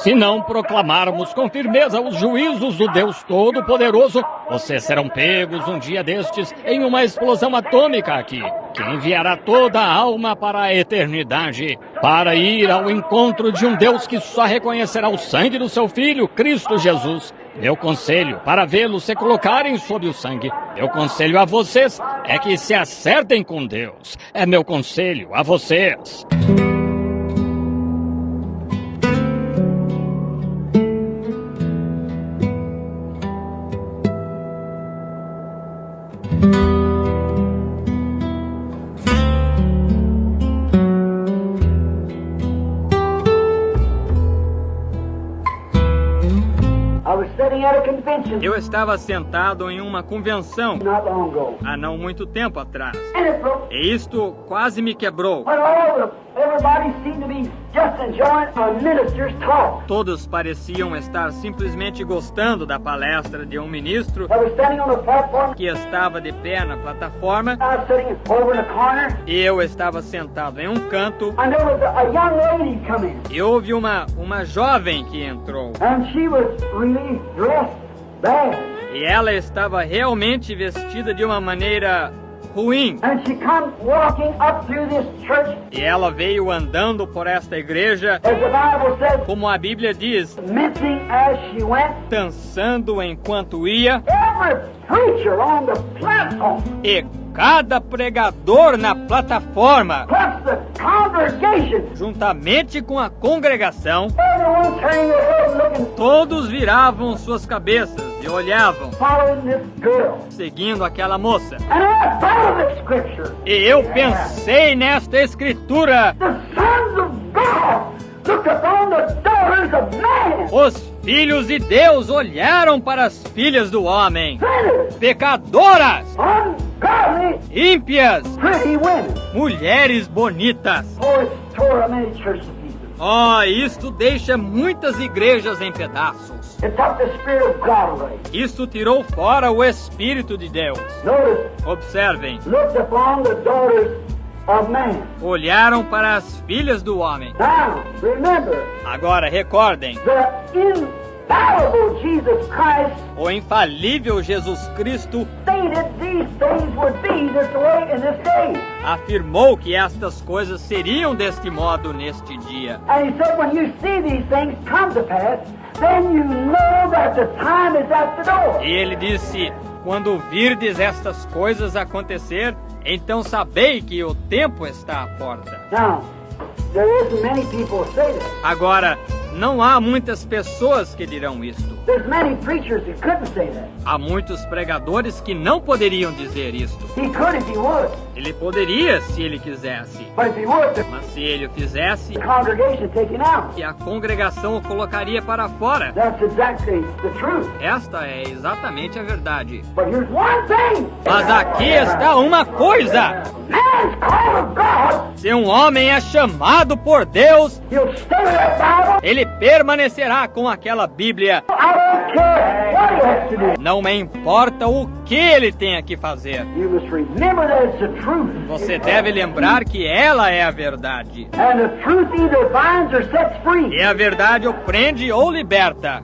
Se não proclamarmos com firmeza os juízos do Deus Todo-Poderoso, vocês serão pegos um dia destes em uma explosão atômica aqui, que enviará toda a alma para a eternidade, para ir ao encontro de um Deus que só reconhecerá o sangue do seu Filho, Cristo Jesus. Meu conselho para vê-los se colocarem sob o sangue. Meu conselho a vocês é que se acertem com Deus. É meu conselho a vocês. Eu estava sentado em uma convenção há não muito tempo atrás. E isto quase me quebrou. Todos pareciam estar simplesmente gostando da palestra de um ministro que estava de pé na plataforma e eu estava sentado em um canto e houve uma jovem que entrou. E ela estava realmente vestida de uma maneira ruim. E ela veio andando por esta igreja, como a Bíblia diz, dançando enquanto ia. E cada pregador na plataforma, juntamente com a congregação, todos viravam suas cabeças e olhavam, seguindo aquela moça. E eu pensei nesta escritura: os filhos de Deus olharam para as filhas do homem, pecadoras, ímpias, mulheres bonitas. Isto deixa muitas igrejas em pedaços. Isto tirou fora o Espírito de Deus. Observem. Olharam para as filhas do homem. Agora recordem. O infalível Jesus Cristo afirmou que estas coisas seriam deste modo neste dia. E ele disse: quando virdes estas coisas acontecer, então sabei que o tempo está à porta. Agora, não há muitas pessoas que dirão isto. Há muitos pregadores que não poderiam dizer isto. Ele poderia se ele quisesse. Mas se ele o fizesse, e a congregação o colocaria para fora. Esta é exatamente a verdade. Mas aqui está uma coisa. Se um homem é chamado por Deus, ele permanecerá com aquela Bíblia. Não me importa o que ele tenha que fazer. Você deve lembrar que ela é a verdade. E a verdade o prende ou liberta.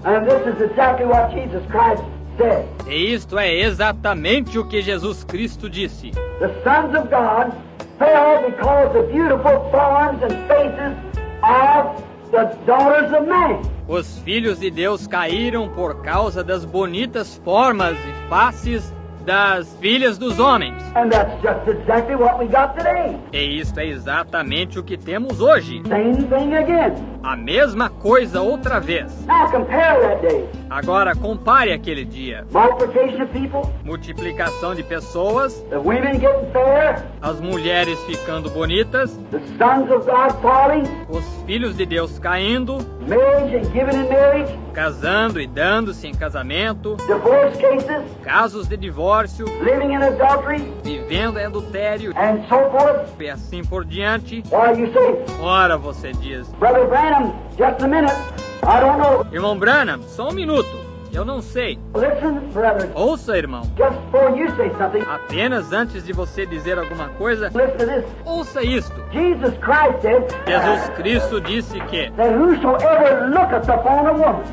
E isto é exatamente o que Jesus Cristo disse. The sons of God fell because the beautiful forms and faces of the daughters of man. Os filhos de Deus caíram por causa das bonitas formas e faces das filhas dos homens. And that's just exactly what we got today. E isto é exatamente o que temos hoje. Same thing again. A mesma coisa outra vez. Now compare that day. Agora compare aquele dia. Multiplication of people. Multiplicação de pessoas. The women getting fair. As mulheres ficando bonitas. The sons of God falling. Os filhos de Deus caindo. Marriage and giving in marriage. Casando e dando-se em casamento. Divorce cases. Casos de divórcio. Living in adultery. Vivendo em adultério. And so forth. E assim por diante. Why you say? Ora, você diz. Brother Branham, just a minute. I don't know. Irmão Branham, só um minuto. Eu não sei. Listen, brother. Ouça, irmão. Just before you say something, Apenas antes de você dizer alguma coisa, listen to this. ouça isto. Jesus Christ said Jesus Cristo disse que that whosoever looketh upon a woman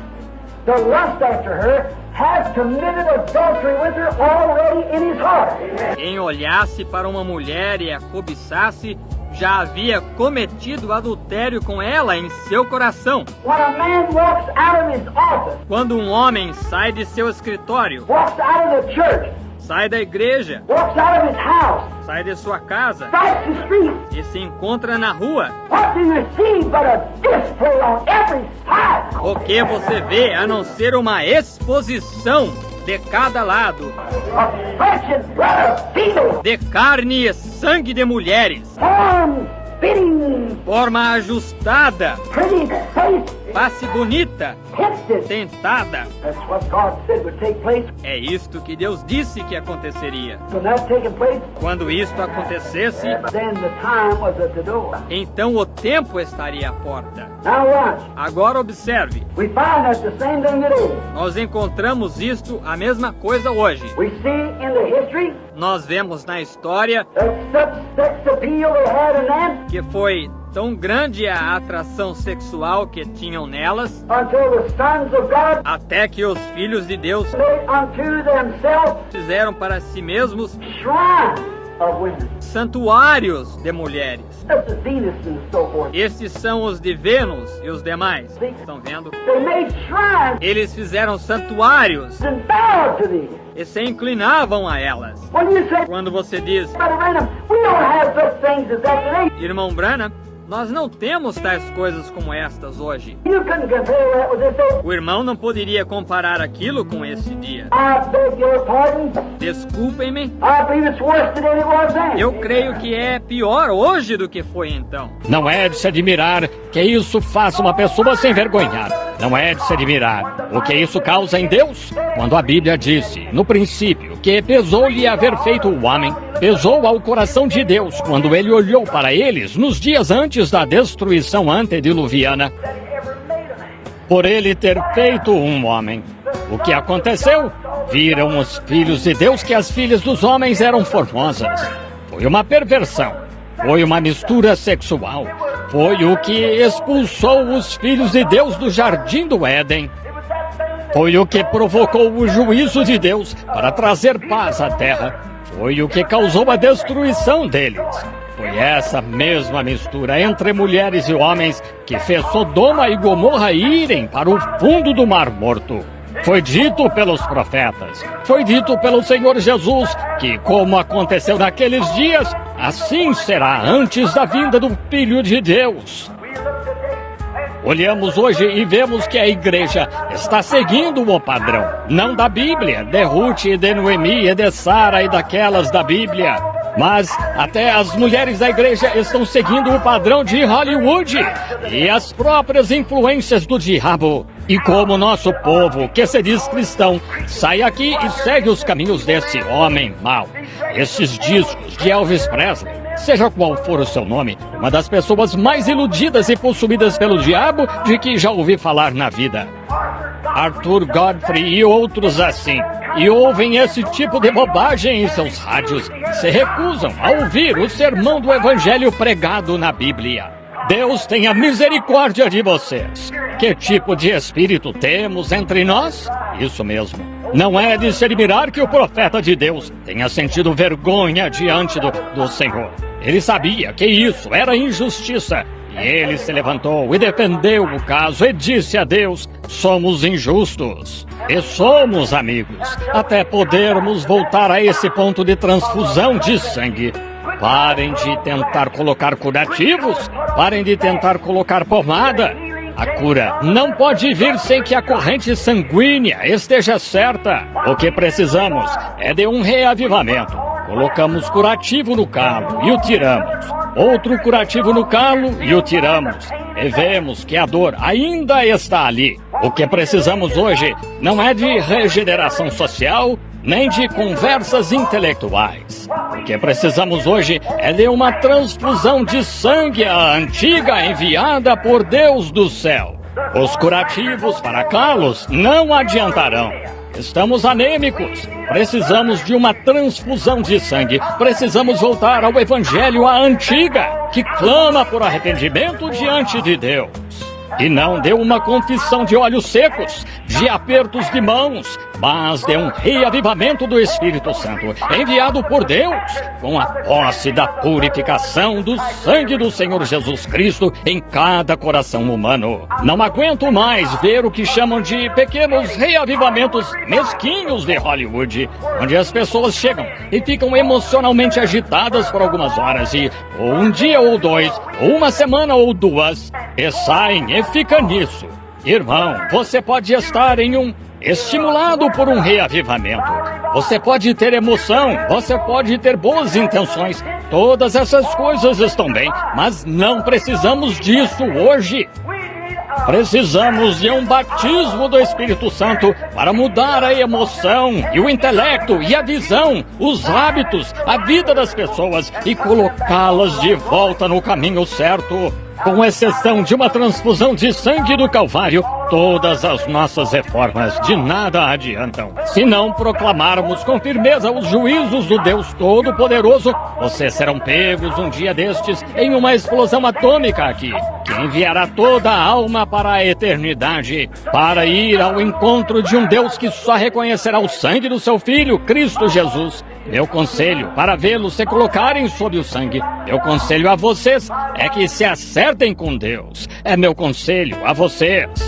to lust after her has committed adultery with her already in his heart. quem olhasse para uma mulher e a cobiçasse, já havia cometido adultério com ela em seu coração. When a man walks out of his office, Quando um homem sai de seu escritório, walks out of the church, sai da igreja, walks out of his house, sai de sua casa strikes the street, e se encontra na rua, what do you see but a display on every side o que você vê a não ser uma exposição de cada lado, of flesh and blood of females, de carne e sangue de mulheres, form fitting, forma ajustada, pretty face, face bonita, tempted. tentada. That's what God said would take place. É isto que Deus disse que aconteceria. When that taking place, Quando isto acontecesse, then the time was at the door. então o tempo estaria à porta. Now watch. Agora observe, We find that's the same thing today. nós encontramos isto, a mesma coisa hoje. We see in the history Nós vemos na história that such sex appeal they had in them que foi tão grande a atração sexual que tinham nelas, until the sons of God até que os filhos de Deus made unto themselves fizeram para si mesmos shrines of women. santuários de mulheres. That's the Venus and so forth. Estes são os de Vênus e os demais. Estão vendo? They made shrines Eles fizeram santuários and bowed to these. e se inclinavam a elas. When you say, Quando você diz, Brother Branham, we don't have such things as that today. irmão Branham, nós não temos tais coisas como estas hoje. You couldn't compare that with this day. O irmão não poderia comparar aquilo com esse dia. I beg your pardon. Desculpem-me, I believe it's worse today than it was then. eu creio que é pior hoje do que foi então. Não é de se admirar que isso faça uma pessoa se envergonhar. Não é de se admirar o que isso causa em Deus. Quando a Bíblia disse, no princípio, que pesou-lhe haver feito o homem, pesou ao coração de Deus quando ele olhou para eles nos dias antes da destruição antediluviana, por ele ter feito um homem. O que aconteceu? Viram os filhos de Deus que as filhas dos homens eram formosas. Foi uma perversão. Foi uma mistura sexual. Foi o que expulsou os filhos de Deus do jardim do Éden. Foi o que provocou o juízo de Deus para trazer paz à terra. Foi o que causou a destruição deles. Foi essa mesma mistura entre mulheres e homens que fez Sodoma e Gomorra irem para o fundo do Mar Morto. Foi dito pelos profetas, foi dito pelo Senhor Jesus, que como aconteceu naqueles dias, assim será antes da vinda do Filho de Deus. Olhamos hoje e vemos que a igreja está seguindo o padrão, não da Bíblia, de Ruth e de Noemi e de Sara e daquelas da Bíblia, mas até as mulheres da igreja estão seguindo o padrão de Hollywood e as próprias influências do diabo. E como o nosso povo, que se diz cristão, sai aqui e segue os caminhos desse homem mau. Esses discos de Elvis Presley, seja qual for o seu nome, uma das pessoas mais iludidas e possuídas pelo diabo de que já ouvi falar na vida. Arthur Godfrey e outros assim, e ouvem esse tipo de bobagem em seus rádios, se recusam a ouvir o sermão do Evangelho pregado na Bíblia. Deus tenha misericórdia de vocês. Que tipo de espírito temos entre nós? Isso mesmo. Não é de se admirar que o profeta de Deus tenha sentido vergonha diante do Senhor. Ele sabia que isso era injustiça. E ele se levantou e defendeu o caso e disse a Deus, somos injustos. E somos amigos, até podermos voltar a esse ponto de transfusão de sangue. Parem de tentar colocar curativos, parem de tentar colocar pomada. A cura não pode vir sem que a corrente sanguínea esteja certa. O que precisamos é de um reavivamento. Colocamos curativo no calo e o tiramos. Outro curativo no calo e o tiramos. E vemos que a dor ainda está ali. O que precisamos hoje não é de regeneração social, nem de conversas intelectuais. O que precisamos hoje é de uma transfusão de sangue antiga enviada por Deus do céu. Os curativos para calos não adiantarão. Estamos anêmicos. Precisamos de uma transfusão de sangue. Precisamos voltar ao evangelho à antiga, que clama por arrependimento diante de Deus. E não deu uma confissão de olhos secos, de apertos de mãos, mas de um reavivamento do Espírito Santo, enviado por Deus, com a posse da purificação do sangue do Senhor Jesus Cristo em cada coração humano. Não aguento mais ver o que chamam de pequenos reavivamentos mesquinhos de Hollywood, onde as pessoas chegam e ficam emocionalmente agitadas por algumas horas e, ou um dia ou dois, ou uma semana ou duas, e saem e ficam nisso. Irmão, você pode estar estimulado por um reavivamento. Você pode ter emoção, você pode ter boas intenções. Todas essas coisas estão bem, mas não precisamos disso hoje. Precisamos de um batismo do Espírito Santo para mudar a emoção e o intelecto e a visão, os hábitos, a vida das pessoas e colocá-las de volta no caminho certo. Com exceção de uma transfusão de sangue do Calvário, todas as nossas reformas de nada adiantam. Se não proclamarmos com firmeza os juízos do Deus Todo-Poderoso, vocês serão pegos um dia destes em uma explosão atômica aqui, que enviará toda a alma para a eternidade, para ir ao encontro de um Deus que só reconhecerá o sangue do seu Filho, Cristo Jesus. Meu conselho para vê-los se colocarem sob o sangue, meu conselho a vocês é que se acertem com Deus. É meu conselho a vocês.